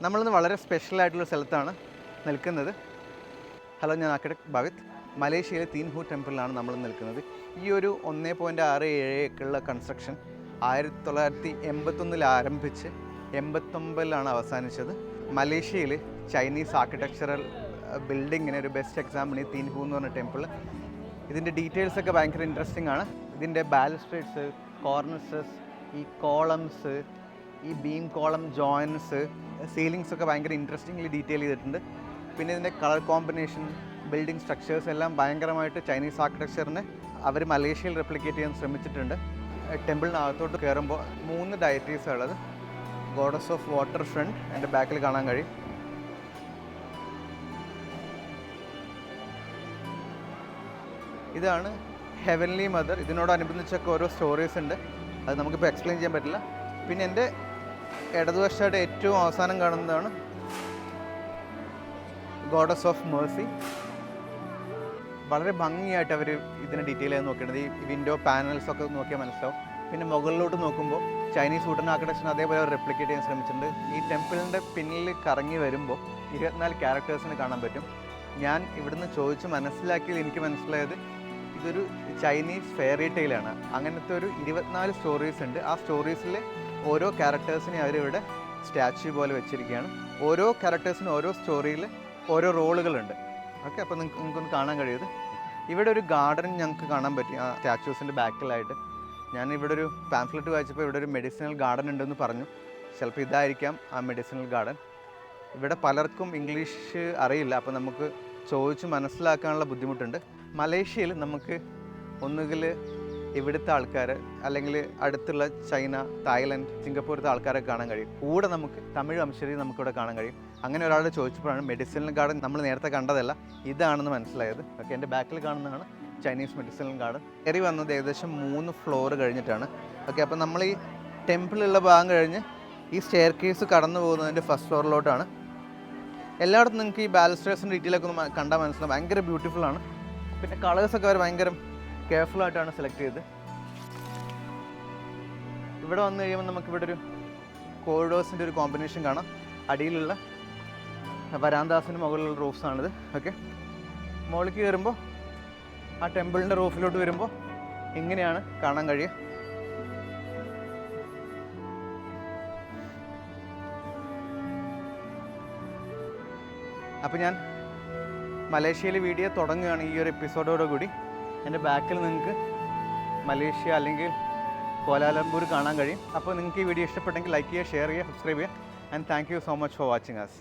നമ്മളിന്ന് വളരെ സ്പെഷ്യലായിട്ടുള്ള സ്ഥലത്താണ് നിൽക്കുന്നത്. ഹലോ, ഞാൻ ആർക്കിടെക്ട് ഭവിത്. മലേഷ്യയിലെ തീൻഹു ടെമ്പിളിലാണ് നമ്മൾ നിൽക്കുന്നത്. ഈ ഒരു 1.67 ഏക്കറുള്ള കൺസ്ട്രക്ഷൻ 1981 ആരംഭിച്ച് 89 അവസാനിച്ചത്. മലേഷ്യയിൽ ചൈനീസ് ആർക്കിടെക്ചറൽ ബിൽഡിങ്ങിന് ഒരു ബെസ്റ്റ് എക്സാമ്പിൾ ഈ തീൻഹു എന്ന് പറഞ്ഞ ടെമ്പിൾ. ഇതിൻ്റെ ഡീറ്റെയിൽസൊക്കെ ഭയങ്കര ഇൻട്രസ്റ്റിംഗ് ആണ്. ഇതിൻ്റെ ബാലുസ്ട്രേഡ്സ്, കോർണിസസ്, ഈ കോളംസ്, ഈ ബീം കോളം ജോയിൻസ്, സീലിങ്സ് ഒക്കെ ഭയങ്കര ഇൻട്രസ്റ്റിംഗ്ലി ഡീറ്റെയിൽ ചെയ്തിട്ടുണ്ട്. പിന്നെ ഇതിൻ്റെ കളർ കോമ്പിനേഷൻ, ബിൽഡിംഗ് സ്ട്രക്ചേഴ്സ് എല്ലാം ഭയങ്കരമായിട്ട് ചൈനീസ് ആർക്കിടെക്ചറിനെ അവർ മലേഷ്യയിൽ റെപ്ലിക്കേറ്റ് ചെയ്യാൻ ശ്രമിച്ചിട്ടുണ്ട്. ടെമ്പിളിനകത്തോട്ട് കയറുമ്പോൾ 3 ഡയറ്റീസാണ് ഉള്ളത്. ഗോഡസ് ഓഫ് വാട്ടർ ഫ്രണ്ട് എൻ്റെ ബാക്കിൽ കാണാൻ കഴിയും. ഇതാണ് ഹെവൻലി മദർ. ഇതിനോടനുബന്ധിച്ചൊക്കെ ഓരോ സ്റ്റോറീസ് ഉണ്ട്, അത് നമുക്കിപ്പോൾ എക്സ്പ്ലെയിൻ ചെയ്യാൻ പറ്റില്ല. പിന്നെ എൻ്റെ ഇടതുവശമായിട്ട് ഏറ്റവും അവസാനം കാണുന്നതാണ് ഗോഡസ് ഓഫ് മേഴ്സി. വളരെ ഭംഗിയായിട്ട് അവർ ഇതിനെ ഡീറ്റെയിൽ ചെയ്ത് നോക്കിയിട്ടുണ്ട്. ഈ വിൻഡോ പാനൽസൊക്കെ നോക്കിയാൽ മനസ്സിലാവും. പിന്നെ മുകളിലോട്ട് നോക്കുമ്പോൾ ചൈനീസ് വുഡൻ ആർക്കിടെക്ചർ അതേപോലെ അവർ റെപ്ലിക്കേറ്റ് ചെയ്യാൻ ശ്രമിച്ചിട്ടുണ്ട്. ഈ ടെമ്പിളിൻ്റെ പിന്നിൽ കറങ്ങി വരുമ്പോൾ 24 ക്യാരക്ടേഴ്സിന് കാണാൻ പറ്റും. ഞാൻ ഇവിടുന്ന് ചോദിച്ച് മനസ്സിലാക്കിയത് എനിക്ക് മനസ്സിലായത് ഇതൊരു ചൈനീസ് ഫെയറി ടെയിലാണ്. അങ്ങനത്തെ ഒരു 24 സ്റ്റോറീസ് ഉണ്ട്. ആ സ്റ്റോറീസിലെ ഓരോ ക്യാരക്ടേഴ്സിനെ അവരിവിടെ സ്റ്റാച്യു പോലെ വെച്ചിരിക്കുകയാണ്. ഓരോ ക്യാരക്ടേഴ്സിനും ഓരോ സ്റ്റോറിയിൽ ഓരോ റോളുകളുണ്ട്. ഓക്കെ, അപ്പോൾ നിങ്ങൾക്കൊന്ന് കാണാൻ കഴിയുന്നത്. ഇവിടെ ഒരു ഗാർഡൻ ഞങ്ങൾക്ക് കാണാൻ പറ്റി ആ സ്റ്റാച്യൂസിൻ്റെ ബാക്കിലായിട്ട്. ഞാൻ ഇവിടെ ഒരു പാംഫ്ലെറ്റ് വായിച്ചപ്പോൾ ഇവിടെ ഒരു മെഡിസിനൽ ഗാർഡൻ ഉണ്ടെന്ന് പറഞ്ഞു. ചിലപ്പോൾ ഇതായിരിക്കാം ആ മെഡിസിനൽ ഗാർഡൻ. ഇവിടെ പലർക്കും ഇംഗ്ലീഷ് അറിയില്ല, അപ്പോൾ നമുക്ക് ചോദിച്ച് മനസ്സിലാക്കാനുള്ള ബുദ്ധിമുട്ടുണ്ട്. മലേഷ്യയിൽ നമുക്ക് ഒന്നുകിൽ ഇവിടുത്തെ ആൾക്കാർ അല്ലെങ്കിൽ അടുത്തുള്ള ചൈന, തായ്ലൻഡ്, സിംഗപ്പൂരത്തെ ആൾക്കാരെ കാണാൻ കഴിയും. കൂടെ നമുക്ക് തമിഴ് വംശജരെ നമുക്കിവിടെ കാണാൻ കഴിയും. അങ്ങനെ ഒരാളോട് ചോദിച്ചപ്പോഴാണ് മെഡിസിനൽ ഗാർഡൻ നമ്മൾ നേരത്തെ കണ്ടതല്ല ഇതാണെന്ന് മനസ്സിലായത്. ഓക്കെ, എൻ്റെ ബാക്കിൽ കാണുന്നതാണ് ചൈനീസ് മെഡിസിനൽ ഗാർഡൻ. കയറി വന്നത് ഏകദേശം 3 ഫ്ലോർ കഴിഞ്ഞിട്ടാണ്. ഓക്കെ, അപ്പോൾ നമ്മൾ ഈ ടെമ്പിളിലുള്ള ഭാഗം കഴിഞ്ഞ് ഈ സ്റ്റെയർ കേസ് കടന്നു പോകുന്നതിൻ്റെ ഫസ്റ്റ് ഫ്ലോറിലോട്ടാണ്. എല്ലായിടത്തും നിങ്ങൾക്ക് ഈ ബാലുസ്ട്രേഡ്സിൻ്റെ ഡീറ്റെയിലൊക്കെ ഒന്ന് കണ്ടാൽ മനസ്സിലാവും. ഭയങ്കര ബ്യൂട്ടിഫുള്ളാണ്. പിന്നെ കളേഴ്സൊക്കെ അവർ ഭയങ്കര കെയർഫുള്ളായിട്ടാണ് സെലക്ട് ചെയ്തത്. ഇവിടെ വന്നു കഴിയുമ്പോൾ നമുക്കിവിടെ ഒരു കോറിഡോഴ്സിൻ്റെ ഒരു കോമ്പിനേഷൻ കാണാം. അടിയിലുള്ള വരാന്താസിന് മുകളിലുള്ള റൂഫ്സാണിത്. ഓക്കെ, മുകളിലേക്ക് കയറുമ്പോൾ ആ ടെമ്പിളിൻ്റെ റൂഫിലോട്ട് വരുമ്പോൾ ഇങ്ങനെയാണ് കാണാൻ കഴിയുക. അപ്പോൾ ഞാൻ മലേഷ്യയിലെ വീഡിയോ തുടങ്ങുകയാണ് ഈ ഒരു എപ്പിസോഡോടുകൂടി. എൻ്റെ ബാക്കിൽ നിങ്ങൾക്ക് മലേഷ്യ അല്ലെങ്കിൽ കോലാലംപൂർ കാണാൻ കഴിയും. അപ്പോൾ നിങ്ങൾക്ക് ഈ വീഡിയോ ഇഷ്ടപ്പെട്ടെങ്കിൽ ലൈക്ക് ചെയ്യുക, ഷെയർ ചെയ്യുക, സബ്സ്ക്രൈബ് ചെയ്യുക. And thank you so much for watching us.